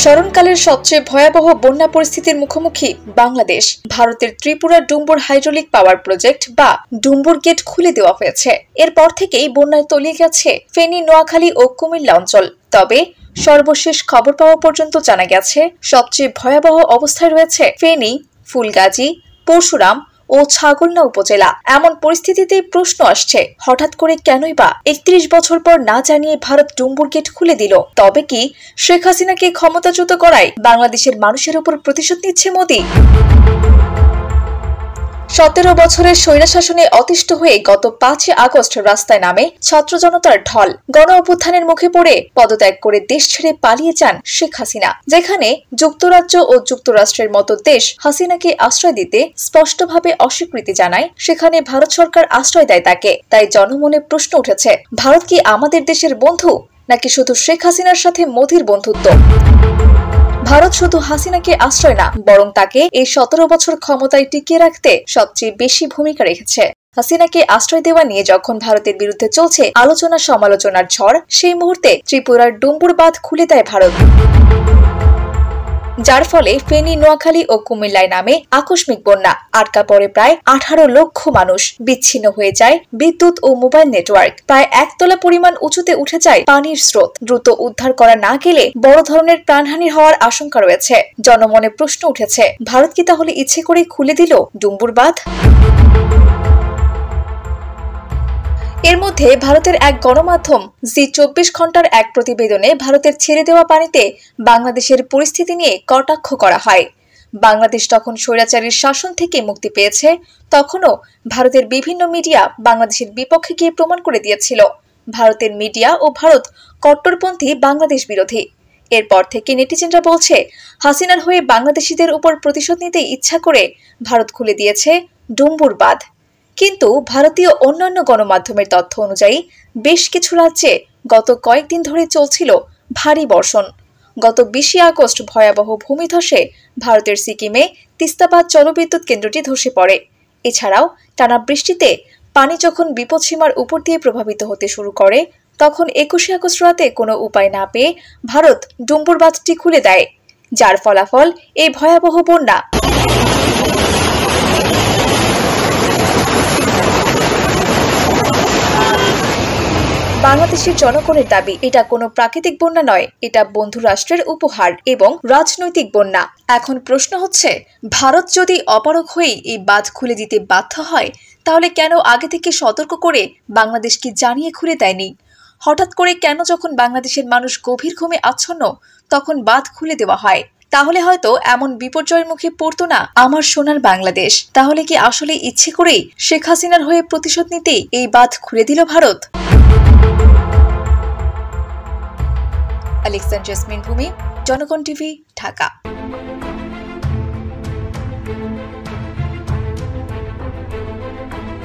স্মরণকালের সবচেয়ে ভয়াবহ বন্যা পরিস্থিতির মুখোমুখি বাংলাদেশ। ভারতের ত্রিপুরা ডুম্বুর হাইড্রোলিক পাওয়ার প্রজেক্ট বা ডুম্বুর গেট খুলে দেওয়া হয়েছে। এরপর থেকেই বন্যায় তলিয়ে গেছে ফেনী, নোয়াখালী ও কুমিল্লা অঞ্চল। তবে সর্বশেষ খবর পাওয়া পর্যন্ত জানা গেছে সবচেয়ে ভয়াবহ অবস্থায় রয়েছে ফেনী, ফুলগাজী, পরশুরাম ও ছাগলনা উপজেলা। এমন পরিস্থিতিতে প্রশ্ন আসছে, হঠাৎ করে কেনই বা ৩১ বছর পর না জানিয়ে ভারত ডুম্বুর গেট খুলে দিল? তবে কি শেখ হাসিনাকে ক্ষমতাচ্যুত করায় বাংলাদেশের মানুষের উপর প্রতিশোধ নিচ্ছে মোদি? ১৭ বছরের স্বৈরশাসনে অতিষ্ঠ হয়ে গত ৫ আগস্ট রাস্তায় নামে ছাত্র জনতার ঢল। গণ অভ্যুত্থানের মুখে পড়ে পদত্যাগ করে দেশ ছেড়ে পালিয়ে যান শেখ হাসিনা। যেখানে যুক্তরাজ্য ও যুক্তরাষ্ট্রের মতো দেশ হাসিনাকে আশ্রয় দিতে স্পষ্টভাবে অস্বীকৃতি জানায়, সেখানে ভারত সরকার আশ্রয় দেয় তাকে। তাই জনমনে প্রশ্ন উঠেছে, ভারত কি আমাদের দেশের বন্ধু, নাকি শুধু শেখ হাসিনার সাথে মোদির বন্ধুত্ব? ভারত শুধু হাসিনাকে আশ্রয় না, বরং তাকে এই ১৭ বছর ক্ষমতায় টিকিয়ে রাখতে সবচেয়ে বেশি ভূমিকা রেখেছে। হাসিনাকে আশ্রয় দেওয়া নিয়ে যখন ভারতের বিরুদ্ধে চলছে আলোচনা সমালোচনার ঝড়, সেই মুহূর্তে ত্রিপুরার ডুম্বুর বাঁধ খুলে দেয় ভারত, যার ফলে ফেনী, নোয়াখালী ও কুমিল্লায় নামে আকস্মিক বন্যা। আটকা পড়ে প্রায় ১৮ লক্ষ মানুষ। বিচ্ছিন্ন হয়ে যায় বিদ্যুৎ ও মোবাইল নেটওয়ার্ক। প্রায় একতলা পরিমাণ উঁচুতে উঠে যায় পানির স্রোত। দ্রুত উদ্ধার করা না গেলে বড় ধরনের প্রাণহানি হওয়ার আশঙ্কা রয়েছে। জনমনে প্রশ্ন উঠেছে, ভারত কি তাহলে ইচ্ছে করে খুলে দিল ডুম্বুর বাঁধ? এর মধ্যে ভারতের এক গণমাধ্যম জি ২৪ ঘন্টার এক প্রতিবেদনে ভারতের ছেড়ে দেওয়া পানিতে বাংলাদেশের পরিস্থিতি নিয়ে কটাক্ষ করা হয়। বাংলাদেশ তখন স্বৈরাচারীর শাসন থেকে মুক্তি পেয়েছে, তখনও ভারতের বিভিন্ন মিডিয়া বাংলাদেশের বিপক্ষে গিয়ে প্রমাণ করে দিয়েছিল ভারতের মিডিয়া ও ভারত কট্টরপন্থী, বাংলাদেশ বিরোধী। এরপর থেকে নেটিজেনরা বলছে, হাসিনার হয়ে বাংলাদেশিদের উপর প্রতিশোধ নিতে ইচ্ছা করে ভারত খুলে দিয়েছে ডুম্বুর বাঁধ। কিন্তু ভারতীয় অন্যান্য গণমাধ্যমের তথ্য অনুযায়ী বেশ কিছু রাজ্যে গত কয়েকদিন ধরে চলছিল ভারী বর্ষণ। গত ২০ আগস্ট ভয়াবহ ভূমিধসে ভারতের সিকিমে তিস্তাবাদ জলবিদ্যুৎ কেন্দ্রটি ধসে পড়ে। এছাড়াও টানা বৃষ্টিতে পানি যখন বিপদসীমার উপর দিয়ে প্রভাবিত হতে শুরু করে, তখন ২১ আগস্ট রাতে কোনো উপায় না পেয়ে ভারত ডুম্বুর বাঁধটি খুলে দেয়, যার ফলাফল এই ভয়াবহ বন্যা। বাংলাদেশের জনগণের দাবি, এটা কোনো প্রাকৃতিক বন্যা নয়, এটা বন্ধু রাষ্ট্রের উপহার এবং রাজনৈতিক বন্যা। এখন প্রশ্ন হচ্ছে, ভারত যদি অপারগ হয়ে এই বাঁধ খুলে দিতে বাধ্য হয়, তাহলে কেন আগে থেকে সতর্ক করে বাংলাদেশকে জানিয়ে খুলে দেয়নি? হঠাৎ করে কেন যখন বাংলাদেশের মানুষ গভীর ঘুমে আচ্ছন্ন, তখন বাঁধ খুলে দেওয়া হয়? তাহলে হয়তো এমন বিপর্যয়ের মুখে পড়তো না আমার সোনার বাংলাদেশ। তাহলে কি আসলে ইচ্ছে করেই শেখ হাসিনার হয়ে প্রতিশোধ নিতেই এই বাঁধ খুলে দিল ভারত? আলেকজান্ডার জেসমিন ভূমি, জনগণ টিভি, ঢাকা।